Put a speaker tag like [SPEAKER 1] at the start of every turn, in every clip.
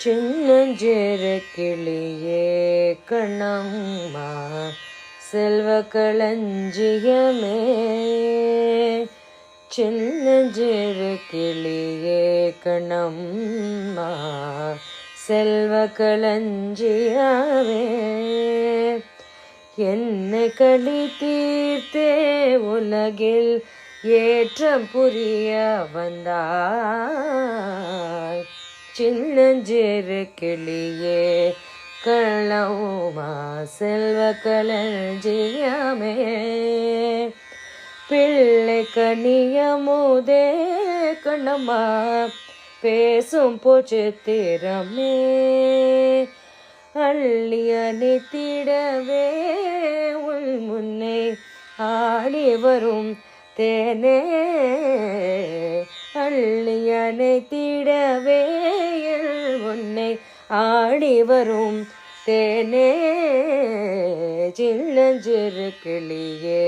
[SPEAKER 1] சின்னஞ்சிறு கிளியே கண்ணம்மா செல்வ களஞ்சியமே, சின்னஞ்சிறு கிளியே கண்ணம்மா செல்வ களஞ்சியமே, என்னை களி தீர்த்தே உலகில் ஏற்றம் புரிய வந்தாய். சின்னஞ்சிறு கிளியே கண்ணம்மா செல்வ களஞ்சியமே, பிள்ளை கனியமுதே கண்ணம்மா பேசும் பொச்சித்திரமே, அள்ளி அணைத்திடவே உள் முன்னை ஆடி வரும் தேனே, அள்ளி அணைத்திடவே உன்னை ஆடி வரும் தேனே, சின்னஞ்சிறு கிளியே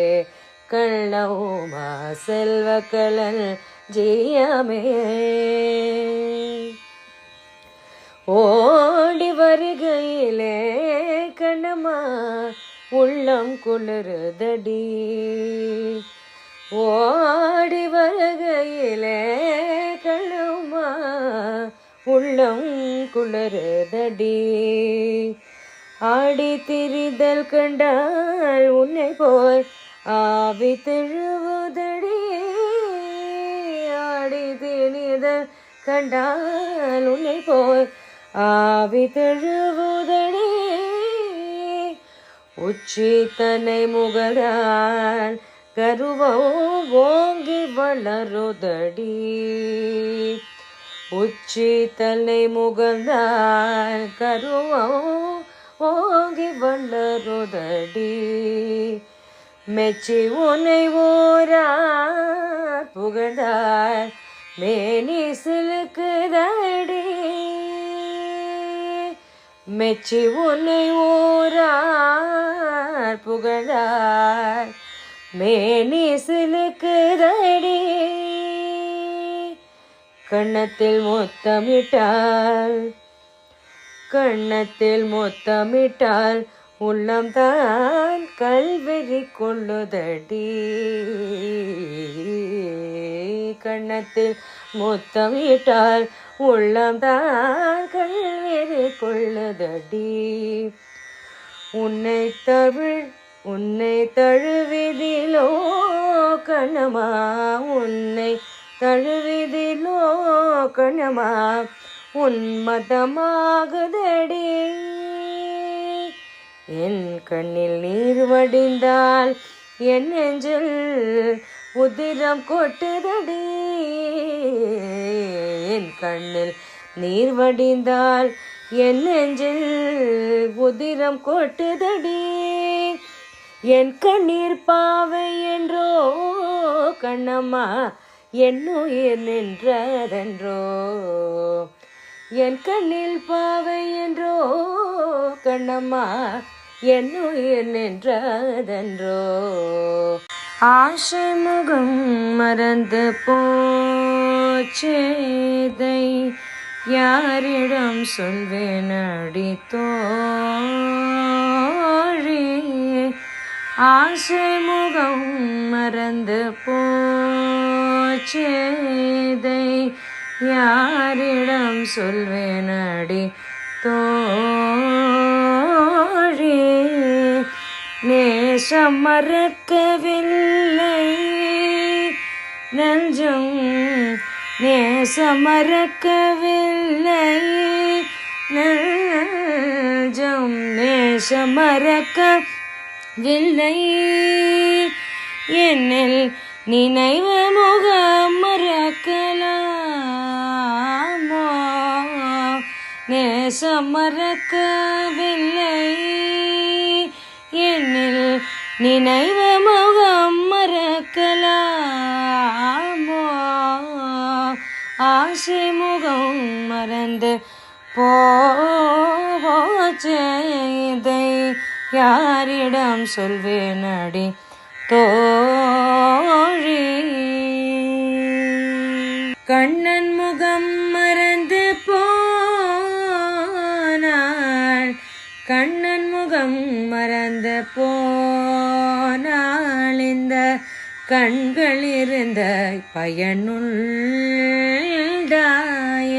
[SPEAKER 1] கண்ணம்மா செல்வ களஞ்சியமே, ஓடி வருகையிலே கண்ணம்மா உள்ளம் குளிருதடி, ஓடி வருகையிலே கண்ணம்மா உள்ளம் குளிருதடி, ஆடி திரிதல் கண்டால் உன்னை போய் ஆவி தழுவுதடி, ஆடி திரிதல் கண்டால் உன்னை போய் ஆவி தழுவுதடி, உச்சி தன்னை முகடால் கருவம் ஓங்கி வளருதடி, உச்சி தன்னை முகந்தால் கருவம் ஓங்கி வளருதடி, மெச்சி உன்னை ஊரார் புகழ்ந்தார் மேனி சிலுக்குதடி, மெச்சி உன்னை ஊரார் புகழ்ந்தார் மேனி சிலுக்குதடி, கண்ணத்தில் முத்தமிட்டால் கண்ணத்தில் முத்தமிட்டால் உள்ளம்தான் கல்வெறி கொள்ளுதடி, கண்ணத்தில் முத்தமிட்டால் உள்ளம்தான் கல்வெறி கொள்ளுதடி, உன்னை தழுவிதிலோ கண்ணம்மா உன்னை தழுவிதிலோ கண்ணம்மா உன்மதமாகுதடி, என் கண்ணில் நீர் வடிந்தால் என் நெஞ்சில் உதிரம் கொட்டுதடி, என் கண்ணில் நீர் வடிந்தால் என் நெஞ்சில் உதிரம் கொட்டுதடி, என் கண்ணீர் பாவை என்றோ கண்ணம்மா என் உயிர் நின்றதென்றோ, என் கண்ணில் பாவை என்றோ கண்ணம்மா என் உயிர் நின்றதென்றோ, ஆசை முகம் மறந்து போச்சேதை யாரிடம் சொல்வேனடி தோழி, ஆசை முகம் மறந்து போச்சேதை யாரிடம் சொல்வேனடி தோழி, நேசம் மறக்கவில்லை நெஞ்சம், நேசம் மறக்கவில்லை நெஞ்சம், நேசம் மறக்கவில்லை என்னில் நினைவு முகம் மறக்கலாமோ, நேசம் மறக்கவில்லை என்னில் நினைவு முகம் மறக்கலாமோ, ஆசை முகம் மறந்து போச்சேதை யாரிடம் சொல்வேனடி தோழி, கண்ணன் முகம் மறந்து கண்கள் இருந்த பயனுள்ளா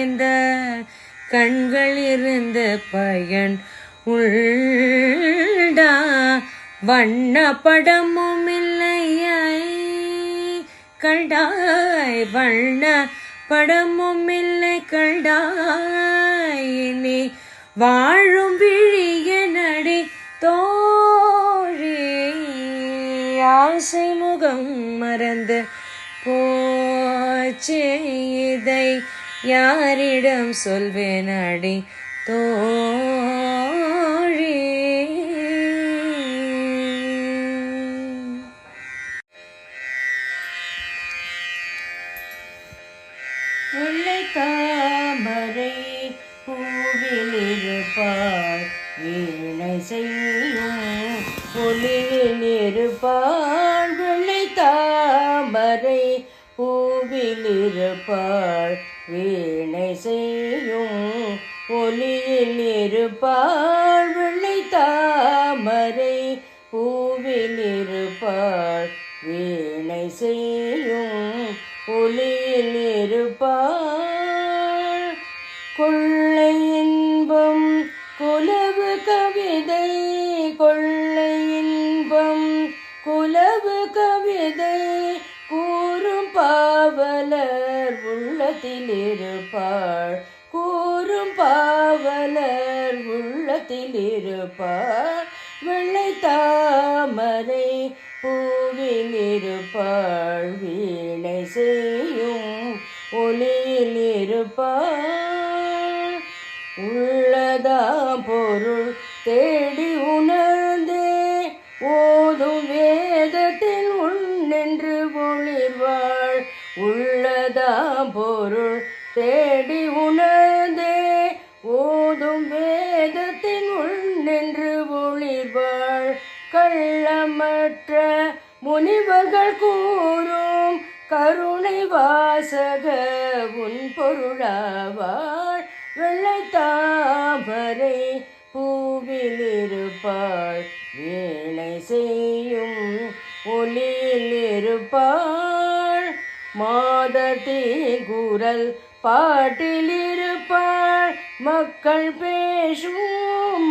[SPEAKER 1] இந்த கண்கள் இருந்த பயன் உள்ளா வண்ண படமும் இல்லையாய் கண்டாய் வண்ண படமும் இல்லை கண்டாய் நீ வாழும் விழிய நடி தோழி ஆசை முகம் மறந்து போச்சே இதை யாரிடம் சொல்வேன் அடி தோழி. வெள்ளை தாமரை பூவில் இருப்பாள் வீணை செய்யும் ஒளியில் இருப்பாள் வெள்ளை தாமரை பூவில் இருப்பாள் வீணை செய்யும் ஒளியில் இருப்பாள் வெள்ளை தாமரை பூவில் இருப்பாள் வீணை செய்யும் ஒளியில் இருப்பாள் கொள்ளை இன்பம் குலவு கவிதை கொள்ளை இன்பம் குலவு கவிதை கூறும் பாவலர் உள்ளத்தில் இருப்பாள் கூறும் பாவலர் உள்ளத்தில் இருப்பாள் வெள்ளை தாமரை பூவில் இருப்பாள் வீணை செய்யும் ஒளியில் இருப்பாள் உள்ளதாம் பொருள் தேடி உணர்ந்தே ஓதும் வேதத்தில் உன்னென்று ஒளிர்வாள் உள்ளதாம் பொருள் தேடி உணர்ந்தே ஓதும் வேதத்தின் உன்னென்று ஒளிர்வாள் கள்ளமற்ற முனிவர்கள் கூறும் கருணை வாசக உன் பொருளாவாள் வெள்ளை தாமரை பூவில் இருப்பாள் வீணை செய்யும் ஒளியில் இருப்பாள் மாதத்தி குரல் பாட்டில் இருப்பாள் மக்கள் பேசும்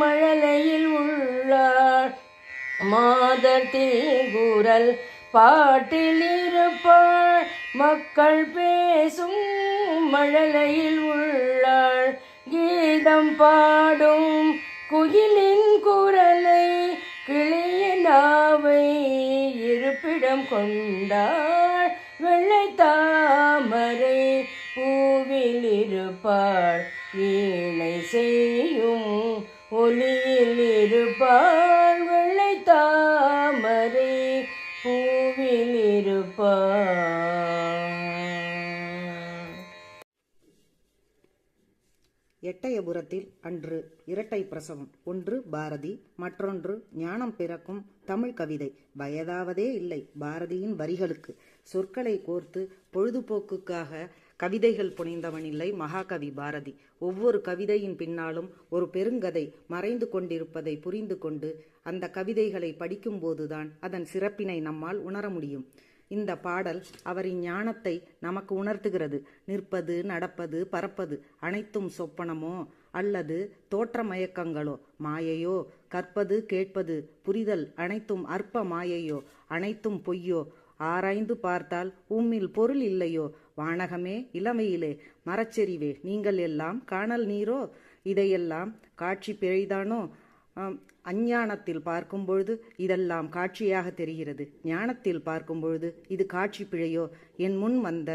[SPEAKER 1] மழலையில் உள்ளாள் மாதத்தி குரல் பாட்டில் இருப்பாள் மக்கள் பேசும் மழலையில் உள்ளாள் கீதம் பாடும் குயிலின் குரலை கிளிய நாவை இருப்பிடம் கொண்டாள் வெள்ளை தாமரை பூவில் இருப்பாள் வீணை செய்யும் ஒளியில் இருப்பாள் வெள்ளை தாமரை பூவில் இருப்பாள்.
[SPEAKER 2] எட்டயபுரத்தில் அன்று இரட்டை பிரசவம். ஒன்று பாரதி, மற்றொன்று ஞானம் பிறக்கும் தமிழ் கவிதை. வயதாவதே இல்லை பாரதியின் வரிகளுக்கு. சொற்களை கோர்த்து பொழுதுபோக்குக்காக கவிதைகள் புனைந்தவனில்லை மகாகவி பாரதி. ஒவ்வொரு கவிதையின் பின்னாலும் ஒரு பெருங்கதை மறைந்து கொண்டிருப்பதை புரிந்து கொண்டு அந்த கவிதைகளை படிக்கும்போதுதான் அதன் சிறப்பினை நம்மால் உணர முடியும். இந்த பாடல் அவரின் ஞானத்தை நமக்கு உணர்த்துகிறது. நிற்பது, நடப்பது, பறப்பது அனைத்தும் சொப்பனமோ அல்லது தோற்ற மயக்கங்களோ, மாயையோ, கற்பது, கேட்பது, புரிதல் அனைத்தும் அற்ப மாயையோ, அனைத்தும் பொய்யோ, ஆராய்ந்து பார்த்தால் உம்மில் பொருள் இல்லையோ, வானகமே, இளமையிலே, மரச்செறிவே, நீங்கள் எல்லாம் காணல் நீரோ, இதையெல்லாம் காட்சி பிழைதானோ? அஞ்ஞானத்தில் பார்க்கும் பொழுது இதெல்லாம் காட்சியாக தெரிகிறது. ஞானத்தில் பார்க்கும் பொழுது இது காட்சி பிழையோ? என் முன் வந்த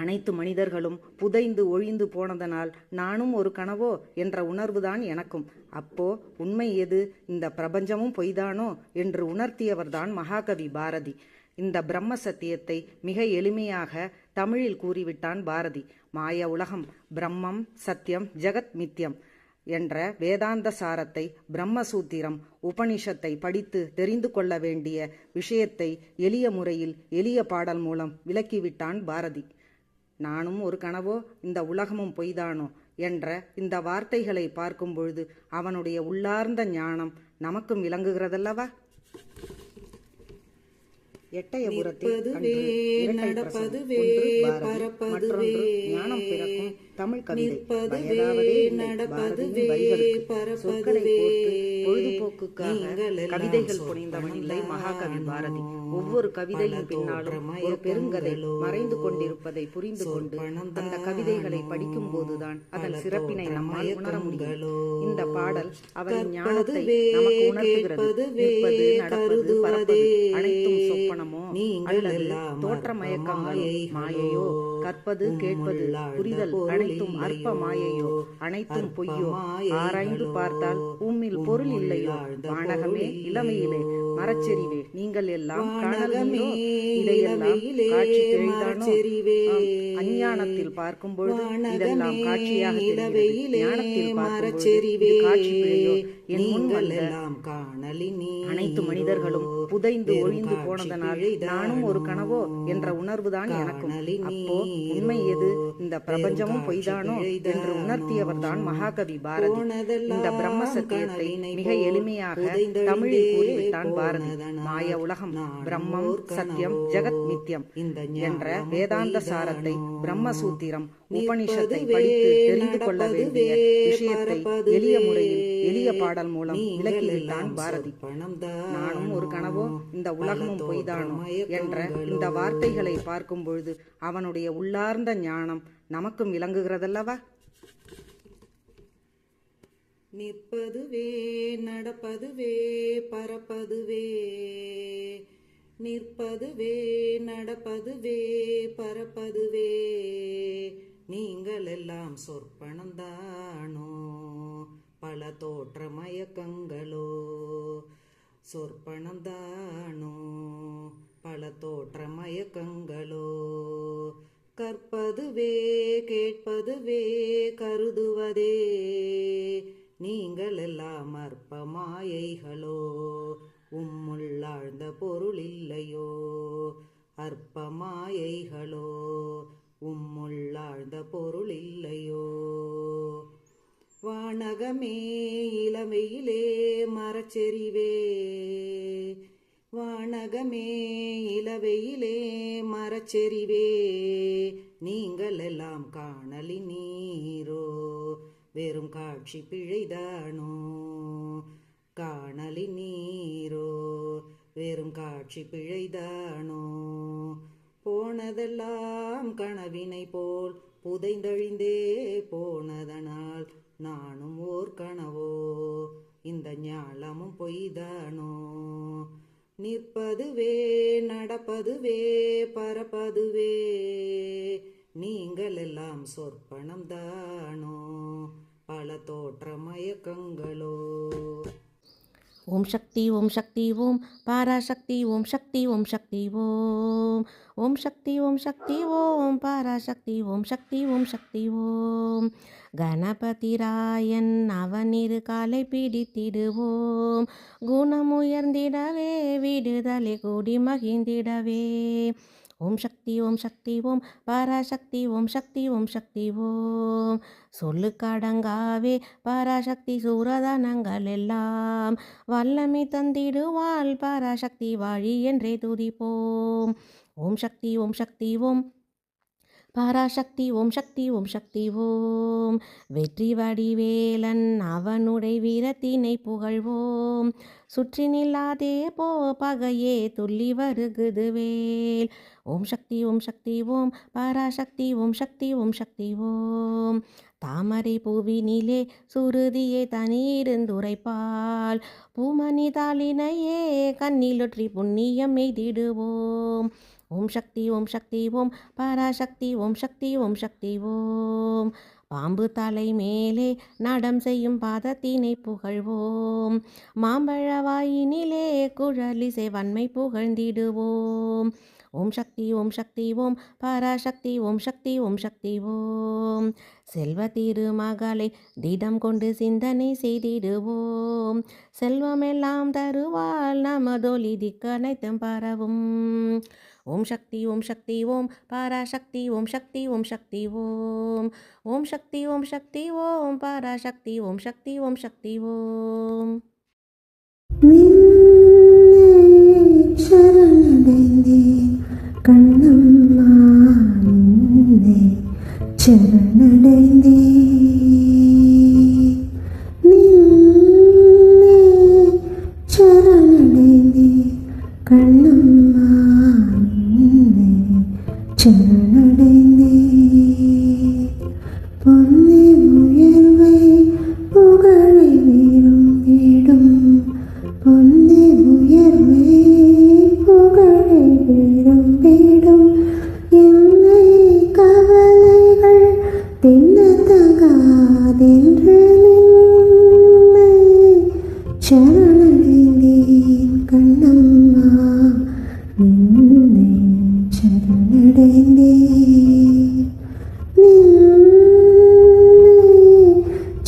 [SPEAKER 2] அனைத்து மனிதர்களும் புதைந்து ஒழிந்து போனதனால் நானும் ஒரு கனவோ என்ற உணர்வுதான் எனக்கும். அப்போ உண்மை எது? இந்த பிரபஞ்சமும் பொய்தானோ என்று உணர்த்தியவர்தான் மகாகவி பாரதி. இந்த பிரம்ம சத்தியத்தை மிக எளிமையாக தமிழில் கூறிவிட்டான் பாரதி. மாய உலகம் பிரம்மம், சத்தியம், ஜெகத் மித்யம் என்ற வேதாந்த சாரத்தை, பிரம்மசூத்திரம், உபனிஷத்தை படித்து தெரிந்து கொள்ள வேண்டிய விஷயத்தை எளிய முறையில் எளிய பாடல் மூலம் விளக்கிவிட்டான் பாரதி. நானும் ஒரு கனவோ, இந்த உலகமும் பொய்தானோ என்ற இந்த வார்த்தைகளை பார்க்கும் பொழுது அவனுடைய உள்ளார்ந்த ஞானம் நமக்கும் விளங்குகிறதல்லவா? எட்டயபுரத்தில் அன்று இரட்டை பிரசவம். ஒன்று பாரதி, மற்றொன்று ஞானம் பிறக்கும் தமிழ் கவிதை. வயதாவதே இல்லை பாரதியின் வரிகளுக்கு. சொற்களை கோர்த்து பொழுதுபோக்குக்காக கவிதைகள் புனைந்தவன் இல்லை மகாகவி பாரதி. ஒவ்வொரு கவிதையின் பின்னாலும் ஒரு பெருங்கதை மறைந்து கொண்டிருப்பதை புரிந்து கொண்டு அந்த கவிதைகளை படிக்கும் போதுதான் அதன் சிறப்பினை நம்மால் உணர முடியும். இந்த பாடல் அவரின் ஞானத்தை நமக்கு உணர்த்துகிறது. நிற்பது, நடப்பது, பறப்பது அனைத்தும் சொப்பனமோ அல்லது தோற்ற மயக்கங்களோ, மாயையோ, கற்பது, கேட்பது, புரிதல் அனைத்தும் அற்ப மாயையோ, அனைத்தும் பொய்யோ, ஆராய்ந்து பார்த்தால் உம்மில் பொருள் இல்லையோ, வானகமே, இளமையிலே, மரச்செறிவே, நீங்கள் எல்லாம் காணலோ, இதையெல்லாம் காட்சி தெரிந்தானோ? அஞ்ஞானத்தில் பார்க்கும் பொழுது இதெல்லாம் காட்சியாக தெரிகிறது. ஞானத்தில் பார்க்கும் பொழுது காட்சி பிழையோ? என் முன் வந்த அனைத்து மனிதர்களும் புதைந்து ஒழிந்து போனதனால் நானும் ஒரு கனவோ என்ற உணர்வுதான் எனக்கும். அப்போ உண்மை எது, இந்த பிரபஞ்சமும் பொய்தானோ என்று உணர்த்தியவர் தான் மகாகவி பாரதி. இந்த பிரம்ம சத்தியத்தை மிக எளிமையாக தமிழில் கூறிவிட்டான் பாரதி. மாய உலகம் பிரம்மம், சத்தியம், ஜெகத் மித்யம் என்ற வேதாந்த சாரத்தை, பிரம்மசூத்திரம், உபனிஷத்தை படித்து தெரிந்து கொள்ள வேண்டிய விஷயத்தை எளிய முறையில் எளிய பாடல் மூலம் விளக்கிவிட்டான் பாரதி. நானும் ஒரு கனவோ, இந்த உலகமும் பொய்தானோ என்ற இந்த வார்த்தைகளை பார்க்கும் பொழுது அவனுடைய உள்ளார்ந்த ஞானம் நமக்கும் விளங்குகிறதல்லவா?
[SPEAKER 3] நிற்பதுவே, நடப்பதுவே, பறப்பதுவே. நிற்பதுவே, நடப்பதுவே, பறப்பதுவே. நீங்கள் எல்லாம் சொற்பனந்தானோ, பல தோற்ற மயக்கங்களோ. சொற்பனந்தானோ, பல தோற்ற மயக்கங்களோ. கற்பதுவே, கேட்பதுவே, கருதுவதே. நீங்கள் எல்லாம் அற்ப மாயைகளோ, உம்முள்ளாழ்ந்த பொருள் இல்லையோ. அற்ப மாயைகளோ, உம்முள்ளாழ்ந்த பொருள் இல்லையோ. வானகமே, இளமையிலே, மரச்செறிவே. வானகமே, இளவையிலே, மரச்செறிவே. நீங்கள் எல்லாம் காணலி நீரோ, வெறும் காட்சி பிழைதானோ. காணலி நீரோ, வெறும் காட்சி பிழைதானோ. போனதெல்லாம் கனவினை போல் புதைந்தழிந்தே போனதனால் நானும் ஓர் கனவோ, இந்த ஞாலமும் பொய்தானோ. நிற்பதுவே, நடப்பதுவே, பறப்பதுவே. நீங்கள் எல்லாம் சொற்பனம் தானோ, பல தோற்ற மயக்கங்களோ.
[SPEAKER 1] ஓம் சக்தி, ஓம் சக்தி, ஓம் பாராசக்தி, ஓம் சக்தி, ஓம் சக்தி, ஓம். ஓம் சக்தி, ஓம் சக்தி, ஓம் பாராசக்தி, ஓம் சக்தி, ஓம் சக்தி, ஓம். கணபதிராயன் அவனிரு காலை பிடித்திடுவோம், குணமுயர்ந்திடவே, விடுதலை கூடி மகிழ்ந்திடவே. ஓம் சக்தி, ஓம் சக்தி, ஓம் பாராசக்தி, ஓம் சக்தி, ஓம் சக்தி, ஓம். சொல்லுக்கடங்காவே பாராசக்தி சூரதானங்கள் எல்லாம் வல்லமை தந்திடுவாள், பாராசக்தி வாழி என்றே துதிப்போம். ஓம் சக்தி, ஓம் சக்தி, ஓம் பாராசக்தி, ஓம் சக்தி, ஓம் சக்தி, ஓம். வெற்றி வடிவேலன் அவனுடைய வீரத்தினை புகழ்வோம், சுற்றி நில்லாதே போ பகையே துள்ளி வருகுது வேல். ஓம் சக்தி, ஓம் சக்தி, ஓம் பாராசக்தி, ஓம் சக்தி, ஓம் சக்தி, ஓம். தாமரை பூவினிலே சுருதியே தனியிருந்துரைப்பால், பூமணி தாளினையே கண்ணிலொற்றி புண்ணியம் எய்திடுவோம். ஓம் சக்தி, ஓம் சக்தி, ஓம் பாராசக்தி, ஓம் சக்தி, ஓம் சக்தி, ஓம். பாம்பு தலை மேலே நடம் செய்யும் பாதத்தினை புகழ்வோம், மாம்பழ வாயினிலே குழலிசை வன்மை புகழ்ந்திடுவோம். ஓம் சக்தி, ஓம் சக்தி, ஓம் பாராசக்தி, ஓம் சக்தி, ஓம் சக்தி, ஓம். செல்வ திருமகளை திடம் கொண்டு சிந்தனை செய்திடுவோம், செல்வமெல்லாம் தருவாள் நமதொலி திக்கனைத்தும் பரவும். ஓம் சக்தி, ஓம் சக்தி, ஓம் பாராசக்தி, ஓம் சக்தி, ஓம் சக்தி, ஓம். ஓம் சக்தி, ஓம் சக்தி, ஓம் பாராசக்தி, ஓம் சக்தி, ஓம் சக்தி, ஓம். சரணடைந்தேன் கண்ணம்மா நின்னை சரணடைந்தேன் நின்னை சரணடைந்தேன் கண்ணம்மா நின்னை சரணடைந்தேன் பொன்னி உயர்வை புகழை வீடும் வீடும் பொன்னி உயர்வை புகழை வீடும் வீடும் என்னை கவலைகள் தின்னத்தகாதென்று நின்னை சரணடைந்தேன் கண்ணம்மா நின்னை சரணடைந்தேன்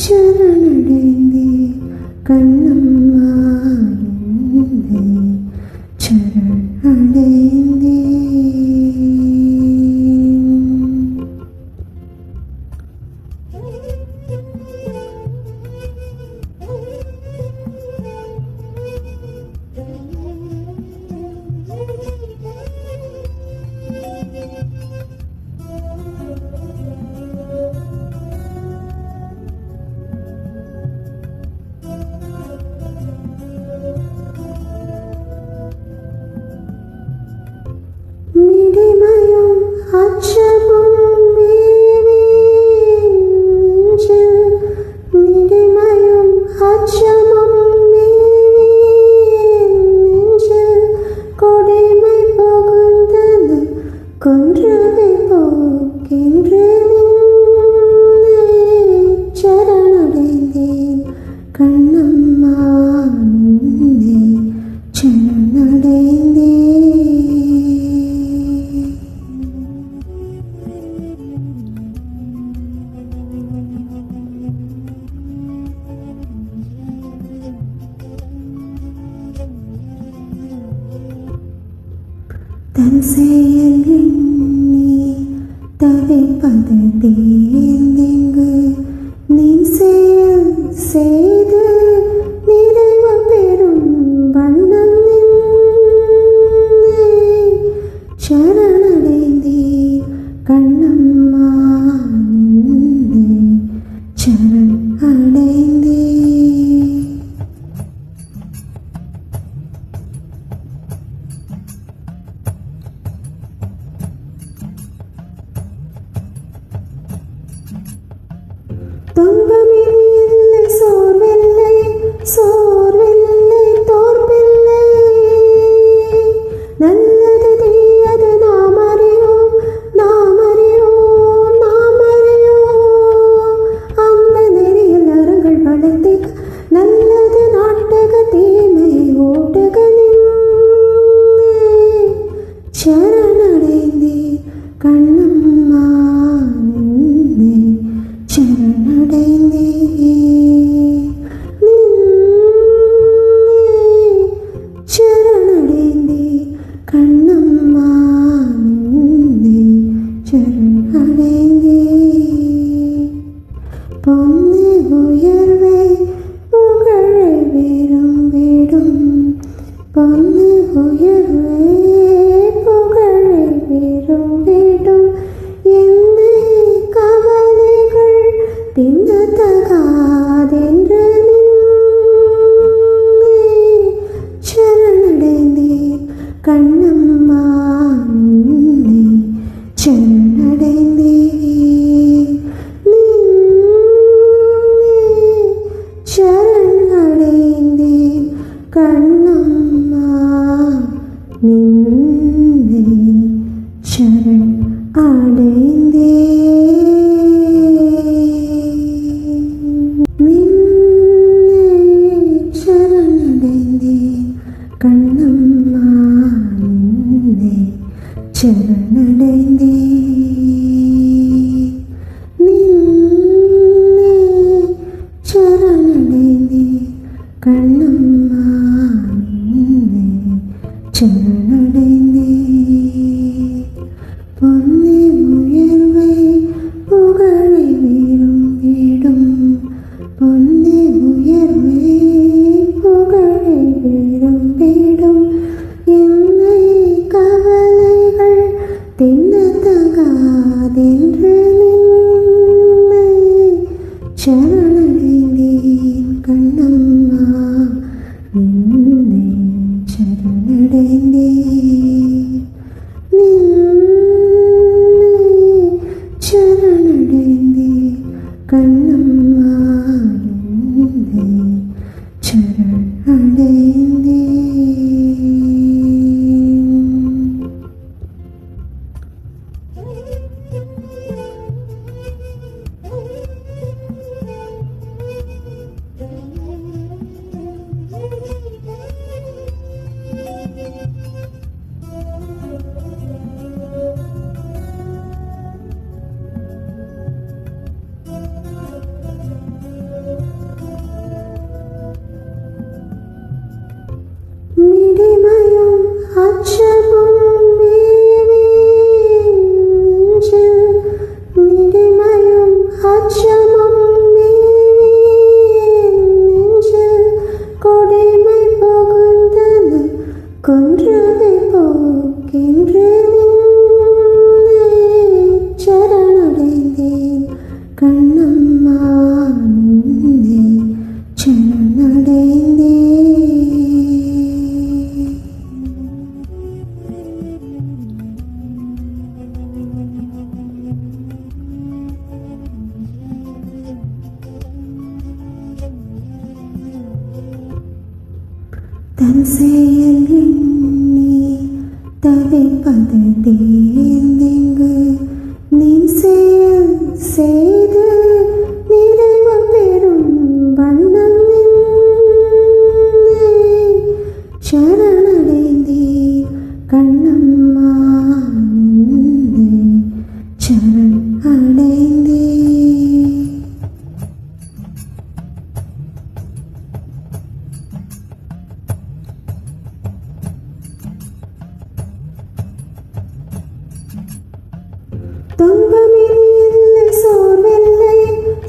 [SPEAKER 1] சரணடைந்தேன் கண்ணம்மா நின்னை சரணடைந்தேன். மிடிமையும் அச்சமும் மேவி நெஞ்சில் மிடிமையும் அச்சமும் மேவி நெஞ்சில் கொடிமை புகுந்தன கொன்றவை போக்கின்று நின்னை சரணடைந்தேன் கண்ணம்மா நின்னை சரணடைந்தேன். தன் செயல் எண்ணி தவிப்பது தேர்ந்தெங்கு நின் செயல் செய்து நிறைவு பெறும் வண்ணம் நின்னை சரணடைந்தேன் கண்ணம்மா நின்னை சரணடைந்தேன். துன்பமில்லை சோர்வில்லை சோர்வில்லை தோற்பில்லை நல்லது தீயது நாம் அறியோம் நாம் அறியோம் நாம் அறியோம் அந்த நெறியில் அறங்கள் வளர்த்திக நல்லது நாட்டக தீமையை ஓட்டுக நின்னை சரணடைந்தேன் கண்ணம்மா நின்னை சரணடைந்தேன் நின்னை சரணடைந்தேன் கண்ணம்மா நின்னை சரணடைந்தேன் பொன்னி உயர்வை புகழை வீடும் வீடும் பொன்னி உயர்வை புகழை வீடும் வீடும் என்னை கவலைகள் தின்னத்தகாதென்று நின்னை சரணடைந்தேன் கண்ணம்மா நின்னை சரணடைந்தேன் நின்னை சரணடைந்தேன் கண்ணம்மா நின்னை சரணடைந்தேன் நின்னை சரணடைந்தேன் கண்ணம்மா நின்னை சரணடைந்தேன் நின்னை சரணடைந்தேன் கண்ணம்மா நின்னை சரணடைந்தேன் பொன்னி உயர்வை புகழை வீடும் வீடும் பொன்னி உயர்வை புகழை வீடும் வீடும் என்ன சரணடைந்தேன் கண்ணம்மா நின்னை சரணடைந்தேன் நின்னை சரணடைந்தேன் கண்ணம்மா நின்னை சரணடைந்தேன். மிடிமையும் அச்சமும் மிடிமையும் அச்சமும் கொடிமை போகுந்தன கொன்றதை போக்கின்றே சரணடைந்தேன் கண்ணம்மா நின்னை சரணடைந்தேன். தன் செயல் எண்ணி தவிப்பது தேர்ந்தெங்கு நின் செயல் செய்து நிறைவு பெறும் வண்ணம் நின்னை சரணடைந்தேன் கண்ணம்மா நின்னை சரணடைந்தேன். துன்பமில்லை சோர்வில்லை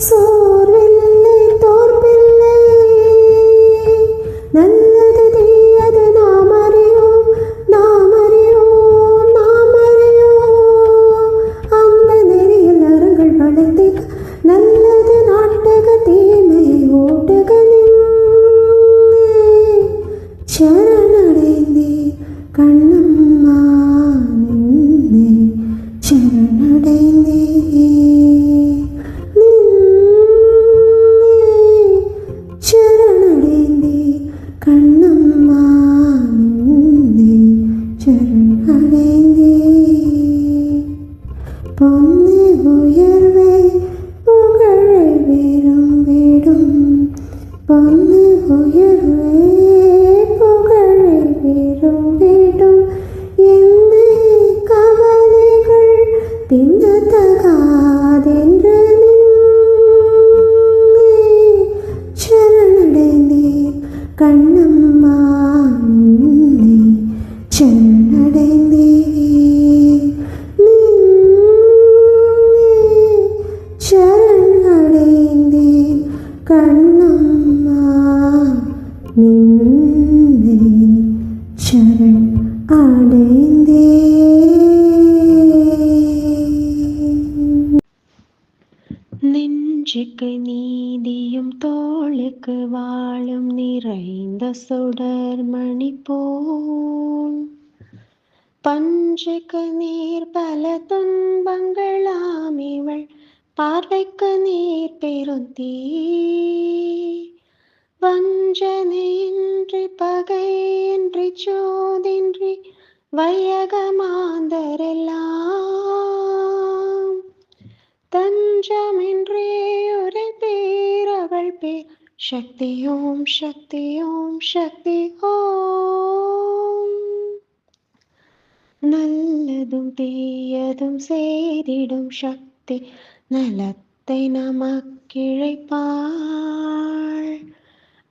[SPEAKER 1] சோர்வில்லை தோற்பில்லை நல்லது தீயது நாம் அறியோம் நாம் அறியோம் நாம் அறியோம் அந்த நெறியில் அறங்கள் வளர்த்திக்க நல்லது நாட்டக தீமையை ஓட்டுக சரணடைந்தேன் கண்ணம்மா நின்னை சரணடைந்தேன் சரணடைந்தேன் கண்ணம்மா நின்னை சரணடைந்தேன். பொன்னி உயர்வை புகழை விரும்பிடும் பொன்னி உயர்வை புகழை விரும்பிடும் என்னை கவலைகள் தின்னத்தகாதென்று சரணடைந்தேன் கண்ணம்மா நின்னை சரணடைந்தேன் சரணடைந்தேன் கண்ணம்மா நின்னை சரணடைந்தேன். நெஞ்சுக்கு நீதியும் தோளுக்கு வாழும் நிறைந்த சுடர்மணி போல் பஞ்சுக்கு நீர் பல துன்பங்களாம் இவள் பார்வைக்கு நீர் பெருந்தீ வஞ்சனையின்றி பகையின்றி சோதின்றி வையகமாந்தரெல்லாம் தஞ்சமின்றே உரை பேரவள் பேர் சக்தி ஓம் சக்தி ஓம் சக்தி ஓம். நல்லதும் தீயதும் சேரிடும் சக்தி நலத்தை நமக்கிழைப்பாள்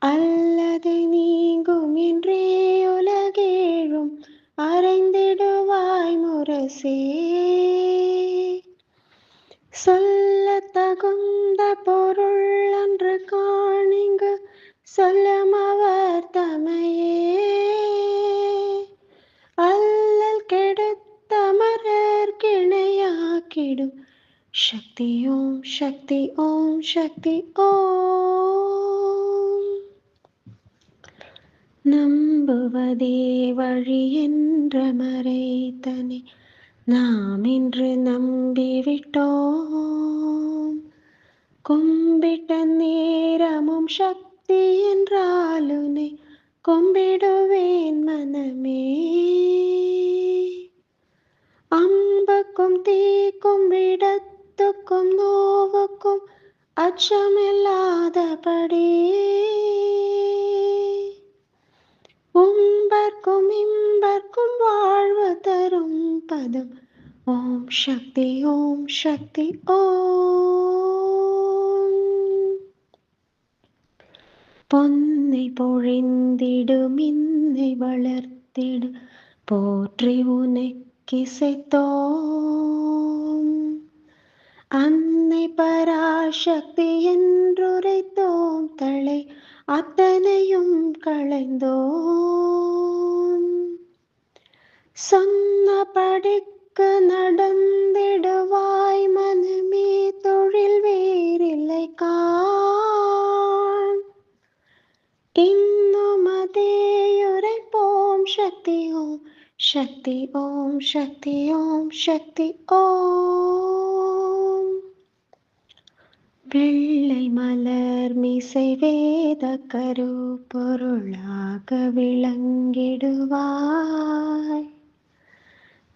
[SPEAKER 1] அல்லது நீங்கும் என்றே உலகேழும் அறைந்திடுவாய் முரசே. சொல்ல தகுந்த பொருள் அன்று காணிங்கு சொல்லும் அவர் தமையே அல்லல் கெடுத்த மரர் கிணையாக்கிடும் சக்தி
[SPEAKER 4] சக்தி ஓம் சக்தி ஓம் சக்தி ஓம். நம்புவதே வழி என்ற மறைத்தனை நாம் இன்று நம்பிவிட்டோம். கும்பிட்ட நேரமும் சக்தி என்றாலுனை கும்பிடுவேன் மனமே. அம்புக்கும் தீக்கும் விடத்துக்கும் நோவுக்கும் அச்சமில்லாதபடி உம்பர்க்கும் இம்பர்க்கும் வாழ்வு தரும் பதம் ஓம் சக்தி ஓம் சக்தி ஓம். பொன்னை பொழிந்திடு மின்னை வளர்த்திடு போற்றி உனக்கிசைத்தோம். அன்னை பராசக்தி என்றுரைத்தோம் தலை அத்தனையும் களைந்தோம். சொன்னபடிக்கு நடந்திடுவாய் மனமே தொழில் வேறில்லை காண். இன்னும் அதேயுரைப்போம் சக்தி ஓம் சக்தி ஓம் சக்தி ஓம் சக்தி ஓம். வெள்ளை மலர் மிசை வேத கரு பொருளாக விளங்கிடுவாய்.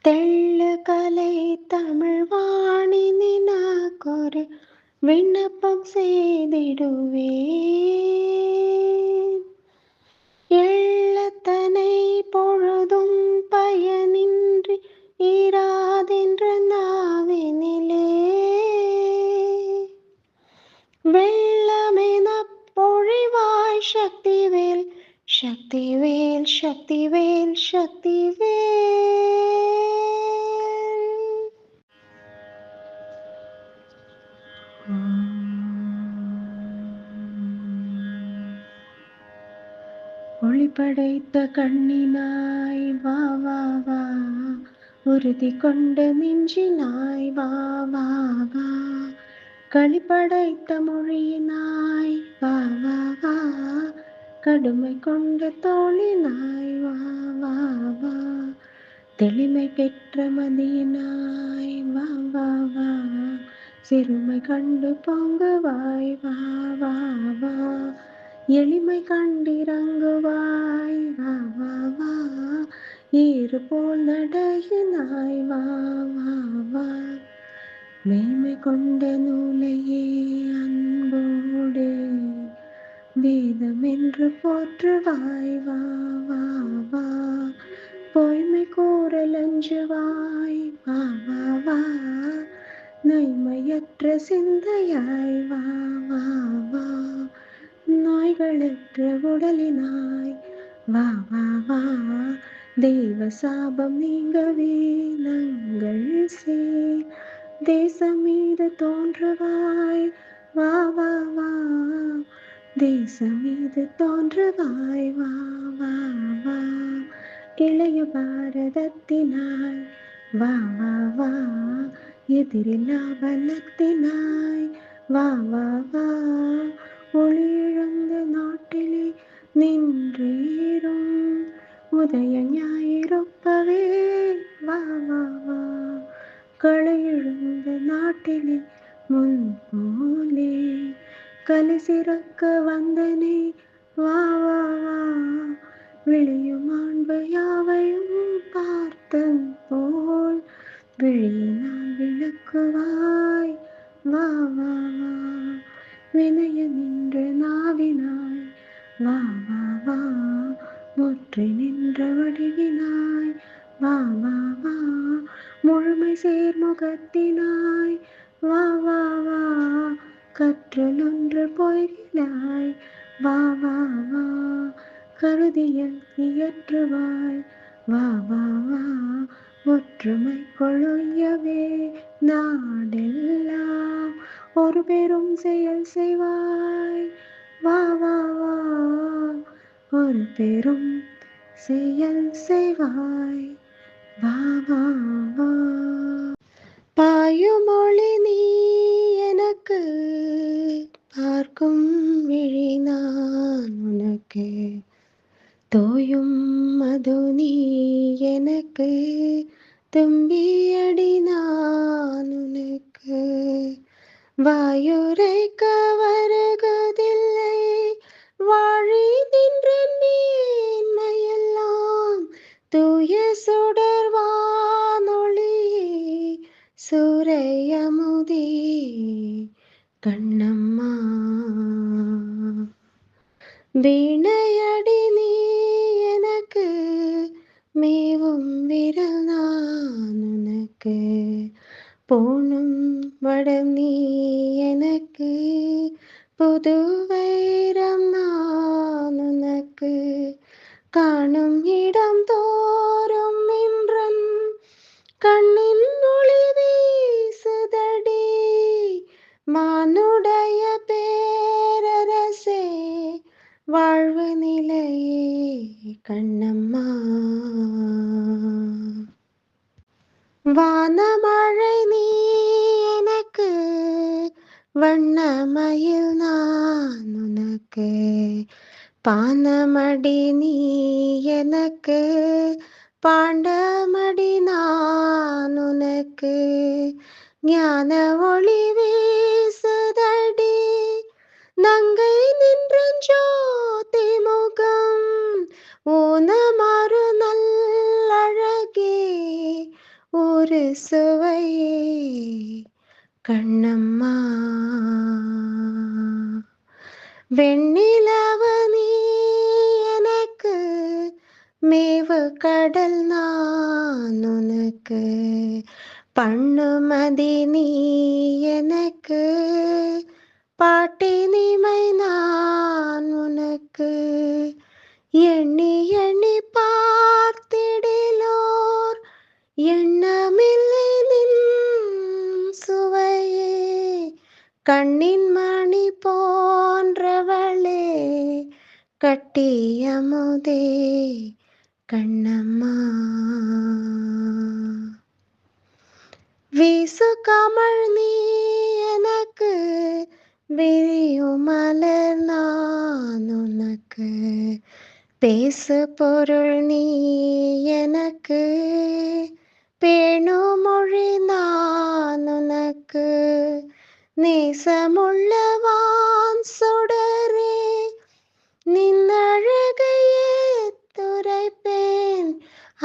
[SPEAKER 4] தெள்ளு கலை தமிழ் வாணி நினக்கொரு விண்ணப்பம் செய்திடுவேன். எள்ளத்தனை பொழுதும் பயனின்றி இராதென்ற நாவினிலே வெள்ளமென பொழிவாய் சக்திவேல் சக்திவேல் சக்திவேல் சக்திவேல். ஒளி படைத்த கண்ணினாய் வா வா வா, உறுதி கொண்டு மிஞ்சினாய் வா வா வா. களி படைத்த மொழியினாய் வா வா வா, கடுமை கொண்ட தோழினாய் வா வா வா. தெளிமை பெற்ற மதியினாய் வா வா வா, சிறுமை கண்டு பொங்குவாய் வா வா வா. எளிமை கண்டிறங்குவாய் வா வா வா, ஏறு போல் நடையினாய் வா வா வா. மேன்மை கொண்ட நூலையே அன்போடு வேதம் என்று போற்றுவாய் வா வா வா. பொய்மை கூறல் அஞ்சுவாய் வா வா வா, நோய்மையற்ற சிந்தையாய் வா வா வா. நோய்களற்ற உடலினாய் வா வா வா, தெய்வ சாபம் நீங்கவே நங்கள் சேர். தேசம் மீது தோன்றுவாய் வா வா வா, தேசம் மீது தோன்றுவாய் வா வா வா. இளைய பாரதத்தினாய் வா வா வா, எதிரில்லா வனத்தினாய் வா வா வா. ஒளியிழந்த நாட்டிலே நின்றேறும் உதய ஞாயிறொப்பவே வா வா வா. களையிழந்த நாட்டிலே முன் போலே கலை சிறக்க வந்தனே வா வா வா. விழியும் மாண்பு யாவையும் பார்த்தன் போல் விழியினால் விளக்குவாய் வா வா வா. வினய நின்ற நாவினாய் வா வா வா, முற்றி நின்ற வடிவினாய் வா வா வா. முழுமை சேர்முகத்தினாய் வா வா வா, கற்றல் ஒன்று பொய்கிலாய் வா வா வா. கருதியல் இயற்றுவாய் வா வா வா, ஒற்றுமை கொள்ளையவே நாடெல்லாம் ஒரு பெரும் செயல் செய்வாய் வா வா வா. ஒரு பெரும் செயல் செய்வாய் வா வா வா. பாயுமொழி நீ பார்க்கும் விழி நான் உனக்கு, தோயும் மது நீ எனக்கு, தும்பியடி நான் உனக்கு. வாயுரைக்க வருகதில்லை வாழி நின்ற மேன்மையெல்லாம், தூய சுடர் வானொளியே சூரையமுதே கண்ணம்மா. வீணையடி நீ எனக்கு, மேவும் விரல் நான் உனக்கு, போனும் வடம் நீ எனக்கு, புது வைரம் நான் உனக்கு. காணும் இடம் தோறும் நின்றன் கண்ணின் ஒளி வீசுதடி, மானுடைய பேரரசே வாழ்வு நிலையே கண்ணம்மா. வானமழை நீ எனக்கு, வண்ணமயில் நான் உனக்கு, பானமடி நீ எனக்கு, பாண்டமடி நான் உனக்கு. ஞான ஒளி வீசுதடி, நங்கை நின்றன் ஜோதி முகம், ஊனமாறு நல்லழகே ஒரு சுவையே கண்ணம்மா. வெண்ணிலவு நீ எனக்கு, மேவு கடல் நான் உனக்கு, பண்ணுமதி நீ எனக்கு, பாட்டினிமை நான் உனக்கு. எண்ணி எண்ணி பார்த்திடிலோர் எண்ணமில்லை நின் சுவையே, கண்ணின் மணி போன்றவளே கட்டியமுதே கண்ணம்மா. வீசு கமழ் நீ எனக்கு, விரியும் மலர் நான் உனக்கு, பேசு பொருள் நீ எனக்கு, பேணும் மொழி நான் உனக்கு. நேசமுள்ள வான் சுடரே நின்னழகையே துரைப்பேன்,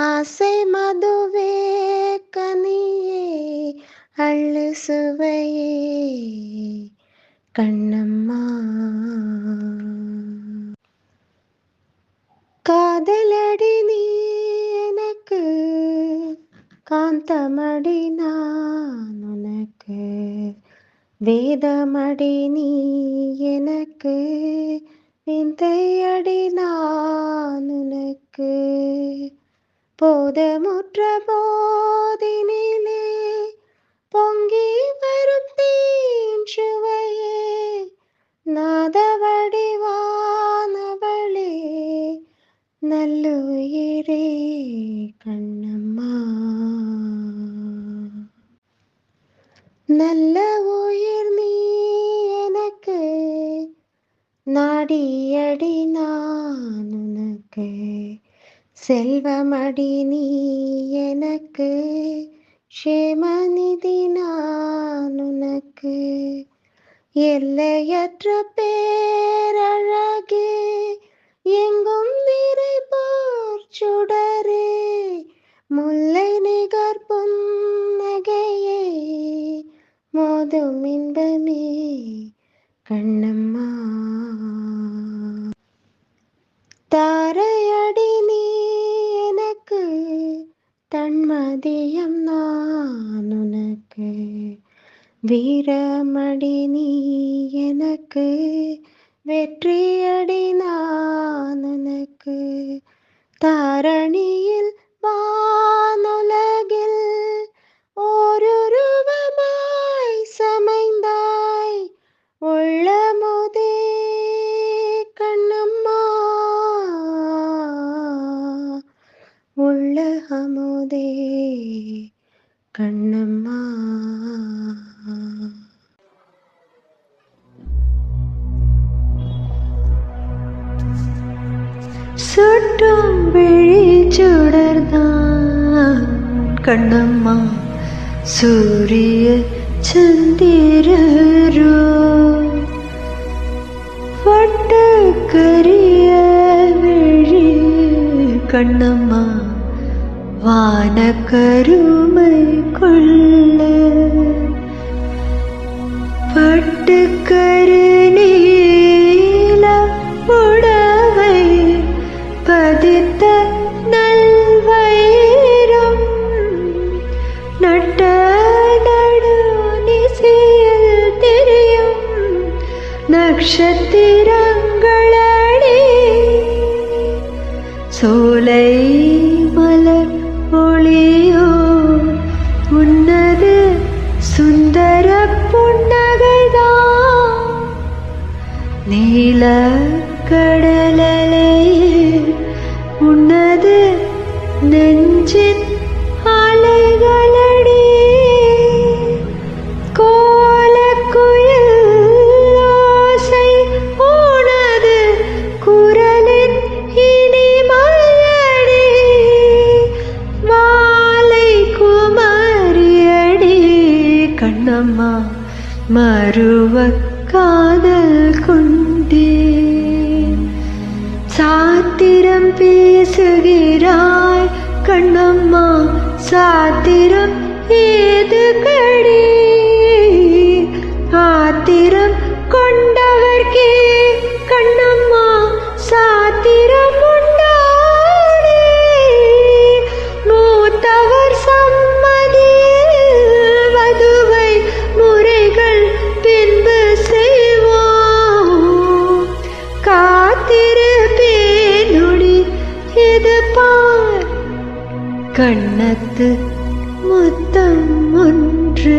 [SPEAKER 4] ஆசை மதுவே கனியே அள்ளு சுவையே கண்ணம்மா. காதலடி நீ எனக்கு, காந்தமடி நான் உனக்கு, வேதமடி நீ எனக்கு, விந்தையடி நான் உனக்கு. போதமுற்ற போதினிலே பொங்கி வரும் தீன் சுவையே, நாதவடி வானவளே நல்லுயிரே கண்ணம்மா. நல்ல உயிர் நீ எனக்கு, நாடியடி நான் உனக்கு, செல்வமடி நீ எனக்கு, க்ஷேமநிதி நான் உனக்கு. எல்லையற்ற பேரழகே எங்கும் நிறை போர்ச்சுடரே, முல்லை நிகர் புன்னகையே மோதும் இன்பமே கண்ணம்மா. தாரையடி நீ எனக்கு, தன்மதியம் நான் உனக்கு, வீரமடி நீ எனக்கு, வெற்றியடி நான் உனக்கு. தாரணியில் வானுலகில் ஓருருவமாய் சமைந்தாய், உள்ளமுதே கண்ணம்மா, உள்ளமுதே கண்ணம்மா. என்றும் விழிச்சுடர்தான் கண்ணம்மா சூரிய சந்திரரோ வட்டக்கரிய விழி கண்ணம்மா வானக்கருமை கொள்ள பட்டுக்கரு நீல புடவை பதித்த நல்வயிரம் நட்ட நடுநிசையில் தெரியும் நட்சத்திரங்களே சோலை மலர் ஒளியோ உன்னது சுந்தர புன்னகைதான் நீல கடலையில் உன்னது நெஞ்சின் அலைகளடி கோலக்குயில் ஓசை உனது குரலின் இனிமையடி மாலை குமரியடி கண்ணம்மா மறுவ காதல் கொண்டேன் சாத்திரம் பேசுகிறாய் கண்ணம்மா சாத்திரம் ஏது கடி ஆத்திரம் கொண்டவர்க்கே கண்ணம்மா சாத்திரம் உண்டாடே மூத்தவர் சம்மதியில் வதுவை முறைகள் பின்பு செய்வோம் காத்திருப்பேனொடி இது பார் கண்ணத்து முத்தம் ஒன்று